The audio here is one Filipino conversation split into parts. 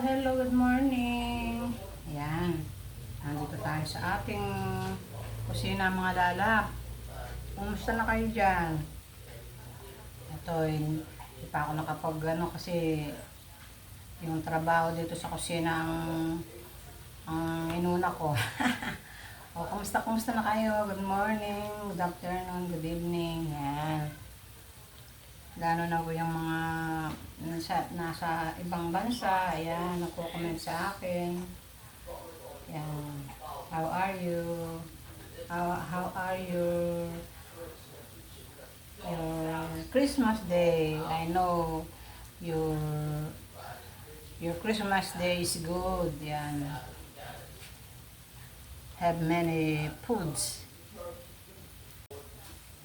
Hello, good morning. Ayan. Nandito tayo sa ating kusina mga lalap. Kumusta na kayo dyan? Ito, hindi pa ako kasi yung trabaho dito sa kusina ang inuna ko. O, kumusta na kayo? Good morning, good afternoon, good evening. Ayan. Lalo na po yung mga nasa ibang bansa, ayan, nagko-comment sa akin. Ayan, how are you? How are you? Your Christmas day. I know your Christmas day is good. Ayan. Have many foods.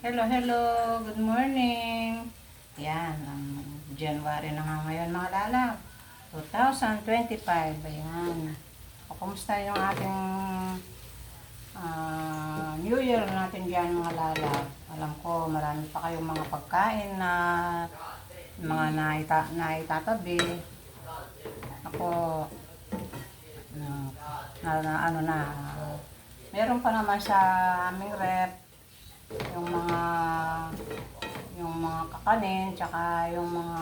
Hello, good morning. Yan, January na nga ngayon mga lalap. 2025, ayan. O, kumusta yung ating New Year natin dyan mga lalap. Alam ko, marami pa kayong mga pagkain na mga naitatabi. Ako, meron pa naman sa aming rep, yung mga kakanin, tsaka yung mga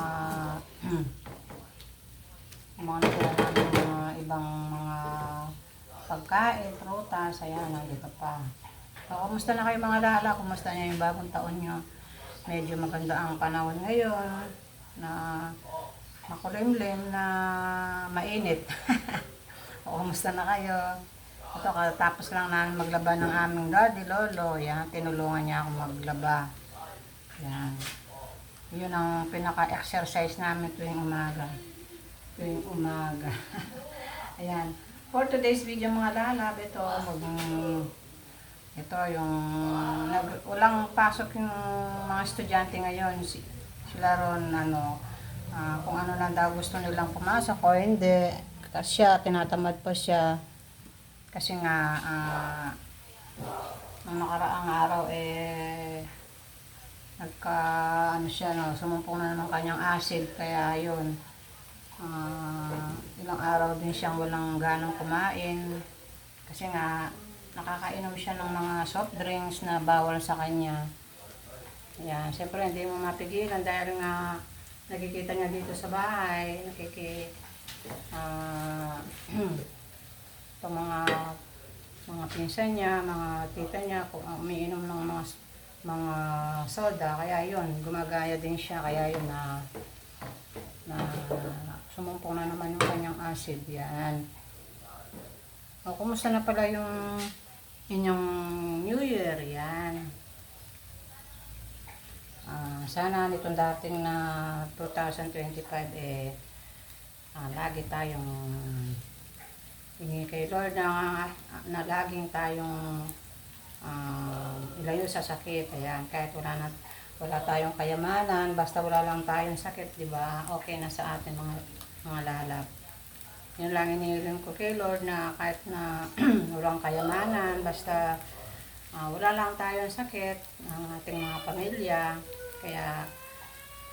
natira namin mga ibang mga pagkain, prutas, ayan, nandito pa. So, kumusta na kayo mga lala? Kumusta niyo yung bagong taon nyo? Medyo maganda ang panahon ngayon na makulimlim na mainit. O, kumusta na kayo? Ito, tapos lang namin maglaba ng aming daddy, lolo. Yan, tinulungan niya ako maglaba. Yan. Yun ang pinaka-exercise namin tuwing umaga. Ayan. For today's video mga lalab, ito yung walang pasok yung mga estudyante ngayon. Sila ron, kung ano lang daw gusto nilang pumasok o hindi. Kasi tinatamad pa siya. Kasi nga, nung nakaraang araw, sumumpong na naman kanyang acid, kaya yun, ilang araw din siyang walang ganong kumain, kasi nga, nakakainom siya ng mga soft drinks na bawal sa kanya. Yan, siyempre hindi mo mapigilan dahil nga, nakikita niya dito sa bahay, itong mga pinsan niya, mga tita niya, kung umiinom ng mga soda, kaya yun, gumagaya din siya, kaya yun na sumumpong na naman yung kanyang acid. Yan. O, kumusta na pala yung inyong New Year? Yan. Sana nitong dating na 2025 lagi tayong hingi kay Lord na laging tayong ilayo sa sakit. Ayan, kahit wala tayong kayamanan, basta wala lang tayong sakit, di ba? Okay na sa atin mga lalap. Yun lang inihiling ko kay Lord na kahit na walang kayamanan, basta wala lang tayong sakit ng ating mga pamilya. Kaya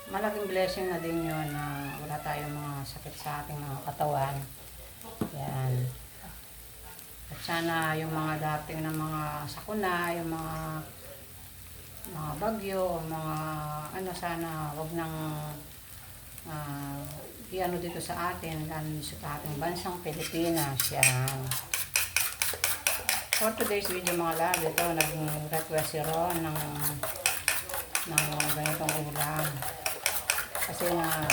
malaking blessing na din yun na wala tayong mga sakit sa ating mga katawan. Yan. At sana yung mga dating na mga sakuna, yung mga bagyo, sana wag nang dito sa atin, lalo sa ating bansang Pilipinas. Yan. For today's video mga lalo, ito nag-request si Ron ng ganitong ulam. Kasi nga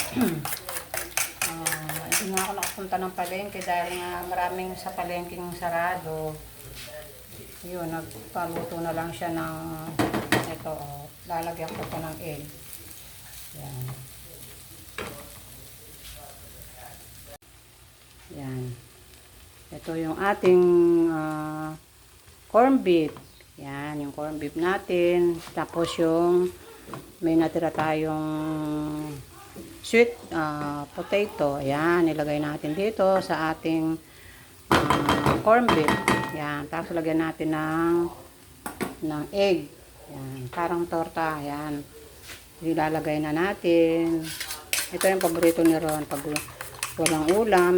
hindi nga ako nakapunta ng palengke dahil nga maraming sa palengking sarado. Yun, nagpaluto na lang siya ng ito, lalagyan ko pa ng egg. Yan. Yan. Ito yung ating corn beef. Yan, yung corn beef natin. Tapos yung may natira tayong sweet potato. Ayan, nilagay natin dito sa ating corn beef. Ayan, tapos lagyan natin ng egg. Ayan, parang torta. Ayan, ilalagay na natin. Ito yung paborito ni Ron. Pag walang ulam.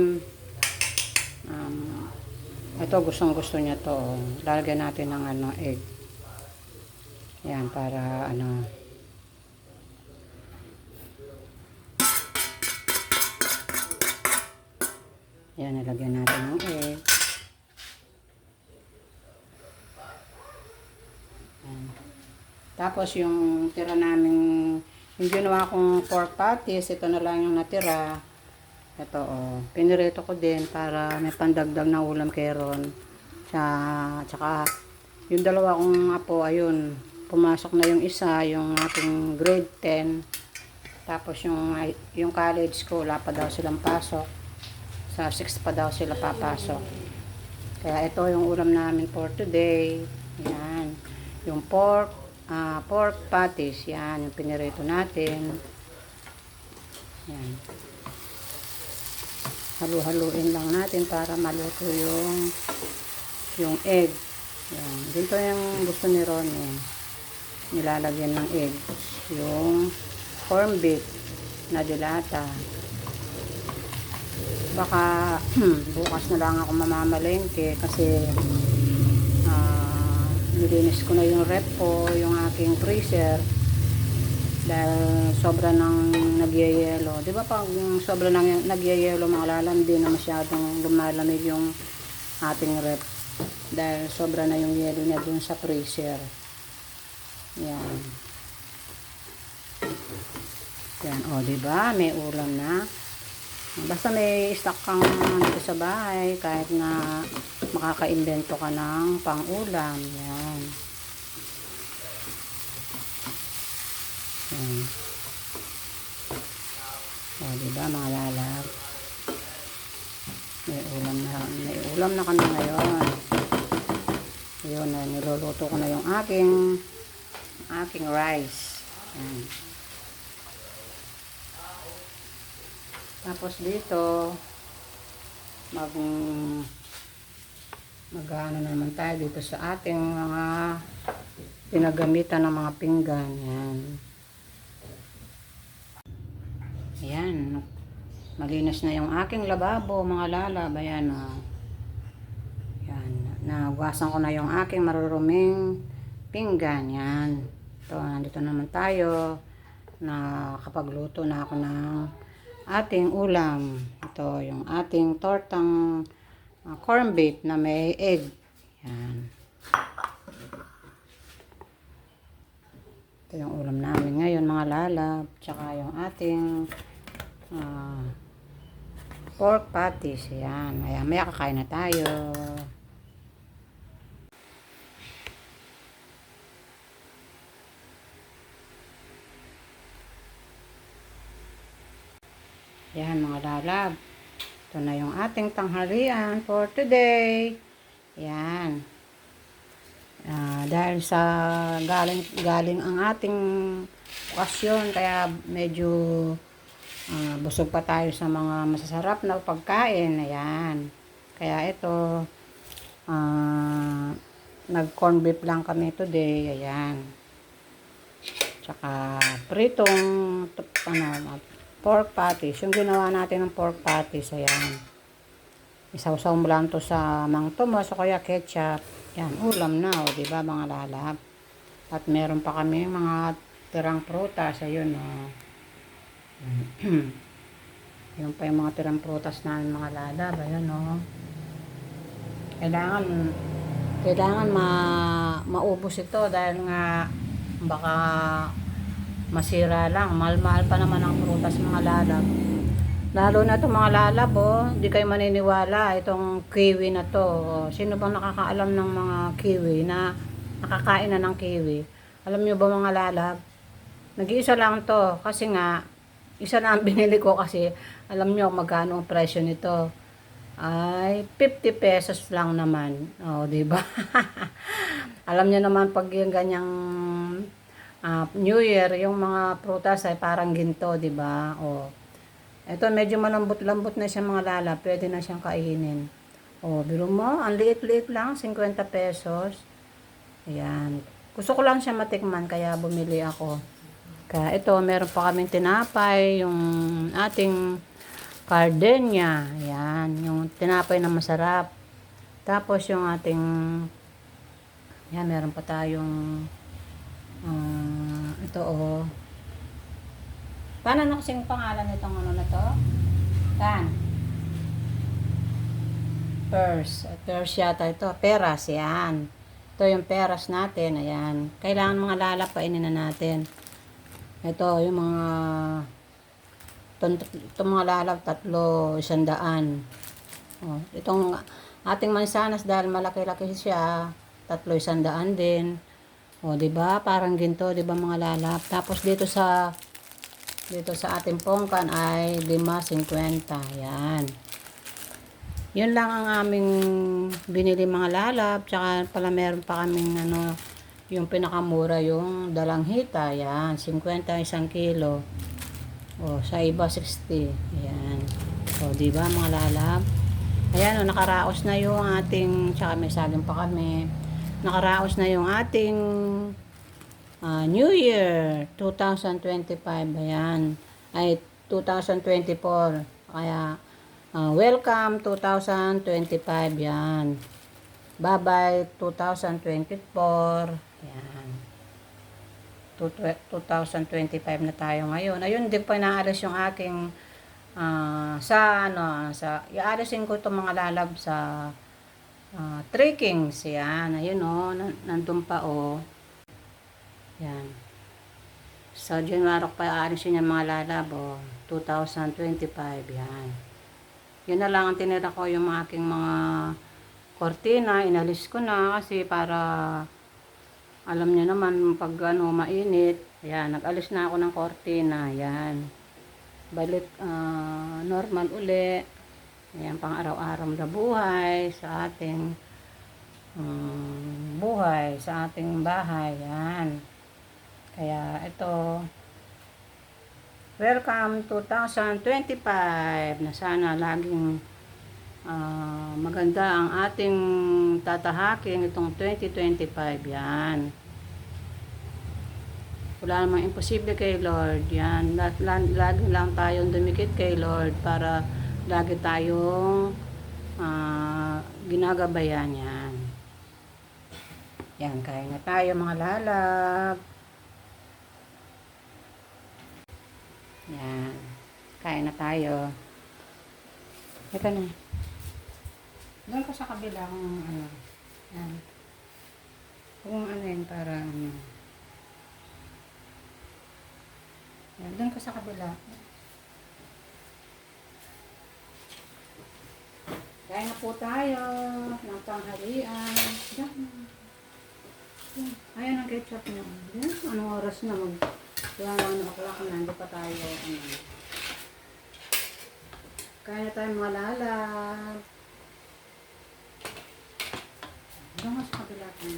Ito gustong gusto niya to. Lalagyan natin ng ano, egg. Yan, para ano. Yan, nilagyan natin ng egg. Yan. Tapos yung tira namin, yung ginawa kong pork patties, ito na lang yung natira. Ito, pinirito ko din para may pandagdag na ulam kay Ron. Tsaka, yung dalawa kong apo, ayun, pumasok na yung isa, yung ating grade 10. Tapos yung college ko, wala pa daw silang pasok. Sa 6 pa daw sila papasok. Kaya ito yung ulam namin for today. Yan. Yung pork patties, yan, yung pinirito natin. Yan. Halu-haluin lang natin para maluto yung egg. Yan. Dito yung gusto ni Ron eh. Nilalagyan ng egg. Yung corn beef na dilata. Baka bukas na lang ako mamamalengke kasi nilinis ko na yung rep ko, yung aking freezer. Dahil sobra nang nagyayelo. Di ba pag sobra nang nagyayelo, mga lalandi na masyadong lumalamig yung ating rep. Dahil sobra na yung yelo niya dun sa freezer. Yan. Yan. O, di ba? May ulam na. Basta may stock kang dito sa bahay, kahit na makaka-invento ka ng pang-ulam. Yan. Yan. O, diba mga lalab? May ulam na kami ngayon. Ayun, niluluto ko na yung aking rice. Yan. Tapos dito, mag-ano naman tayo dito sa ating mga pinagamitan ng mga pinggan. Yan. Ayan. Malinis na yung aking lababo, mga lalab. Ayan, Yan. Nahugasan ko na yung aking maruruming pinggan. Yan. Ito, nandito naman tayo. Nakapagluto na ako ng ating ulam. Ito, yung ating tortang corn beef na may egg. Yan. Ito yung ulam namin ngayon, mga lalab. Tsaka yung ating pork patties. Yan. Maya kakain na tayo. Yan, mga lalab. Ito na yung ating tanghalian for today. Yan. Dahil sa galing ang ating okasyon, kaya medyo busog pa tayo sa mga masasarap na pagkain. Ayan. Kaya ito, nag-corn beef lang kami today. Ayan. Tsaka pritong pork patties. Yung ginawa natin ng pork patties, ayan. Isawsaw mo lang to sa Mang Tomas o kaya ketchup. Yan, ulam na, o, diba mga lalab? At meron pa kami mga tirang prutas, ayun, Yung pa yung mga tirang prutas namin, mga lalab, ayun, Kailangan maubos ito dahil nga baka masira lang. Mahal-mahal pa naman ang prutas, mga lalab. Lalo na itong mga lalab, hindi kayo maniniwala. Itong kiwi na to. Sino bang nakakaalam ng mga kiwi na nakakain na ng kiwi? Alam nyo ba, mga lalab? Nag-iisa lang to. Kasi nga, isa na ang binili ko kasi alam nyo magkano ang presyo nito. Ay, 50 pesos lang naman. O, diba? Alam nyo naman pag yung ganyang New Year, yung mga prutas ay parang ginto, di ba? O, ito medyo malambot-lambot na siya, mga lala, pwede na siyang kainin. O, biro mo, ang liit-liit lang, 50 pesos. Ayan. Gusto ko lang siya matikman, kaya bumili ako. Kaya ito, meron pa kaming tinapay, yung ating Gardenia. Ayan, yung tinapay na masarap. Tapos yung ating, yan, meron pa tayong, ito oh. Paano na kasing pangalan nitong ano na to? Yan. Pears yata ito. Peras, yan. Ito yung peras natin, ayan. Kailangan mga lalapainin na natin. Ito, yung mga itong mga lalap, 300, 100. Oh, itong ating mansanas dahil malaki-laki siya, 300, 100 din. Oh, 'di ba? Parang ginto, 'di ba mga lalap? Tapos dito sa ating pongkan ay 5.50. Yan. Yun lang ang aming binili mga lalap. Tsaka pala meron pa kaming ano, yung pinakamura yung dalanghita. Yan, 50 isang kilo. O, sa iba 60. Ayan. O, diba mga lalap? Ayan o, nakaraos na yung ating, tsaka may saging pa kami. Nakaraos na yung ating New Year 2025. Ayan. Ay, 2024. Kaya, welcome 2025. Yan. Bye-bye 2024. Yan. 2025 na tayo ngayon. Ayun, di pa inaalis yung aking iaalisin ko itong mga lalab sa trickings. Yan, ayun o, nandun pa o. Yan. Sa January pa iaalisin yung mga lalab o, 2025. Yan. Yun na lang ang tinira ko yung aking mga kortina. Inalis ko na kasi para alam niyo naman pag mainit. Ayan, nag-alis na ako ng kortina. Ayan. Balik normal uli. Ayan, pang araw-araw na buhay sa ating buhay, sa ating bahay. Ayan. Kaya ito, welcome 2025 na sana laging maganda ang ating tatahakin itong 2025. Yan. Wala namang imposible kay Lord. Yan. Lagi lang tayong dumikit kay Lord para lagi tayong ginagabayan. Yan. Yan. Kain na tayo mga lalab. Yan. Kain na tayo. Ito na. Doon ko sa kabila kung ano. Yan. Kung ano yun para ano. Yan. Doon ko sa kabila. Kaya na po tayo ng tanghalian. Yan. Ayan ang ketchup niyo. Yan. Anong oras na ano o'clock na. Hindi pa tayo ano. Kaya na tayo mga lalab. Doon nga sa kabila ko.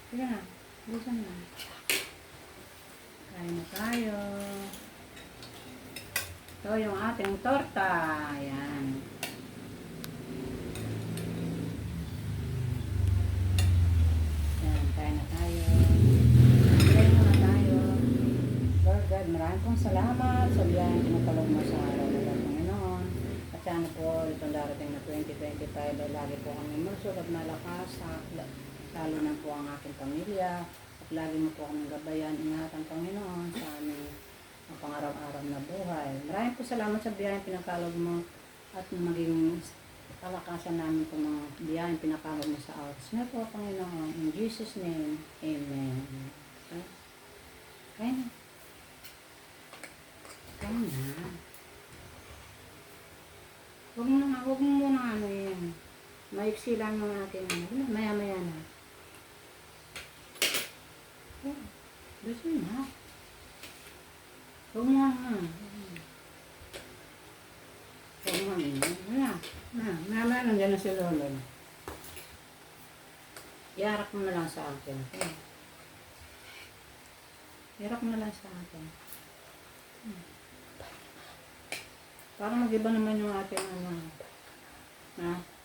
Sige na. Bilisan na. Kain na tayo. Ito yung ating torta. Ayan. Ayan. Kain na tayo. Kain na tayo. Lord God, maraming pong salamat sa biyayang pinapalog mo sa araw na Panginoon. At sana po itong darating na 2025 ay lagi po kami malusog at malakas, lalo na po ang aking pamilya. At lagi mo po kami gabayan, ingatan Panginoon sa aming pang-araw-araw na buhay. Maraming po salamat sa biyayang pinapalog mo at maging kalakasan namin po mga biyayang pinapalog mo sa outs. Nga po Panginoon, in Jesus' name, Amen. Okay? Kaya na. Kaya na. Huwag mo muna ano yan. Maiksi lang ng ating ano. Maya-maya na. Oh, gusto na. Huwag mo nga. Huwag mo nga. Wala. Maya-maya nandiyan na si Lolo. Iarap mo na lang sa akin. Iarap mo na lang sa akin. Para mag-iba naman yung ating ano. Ha?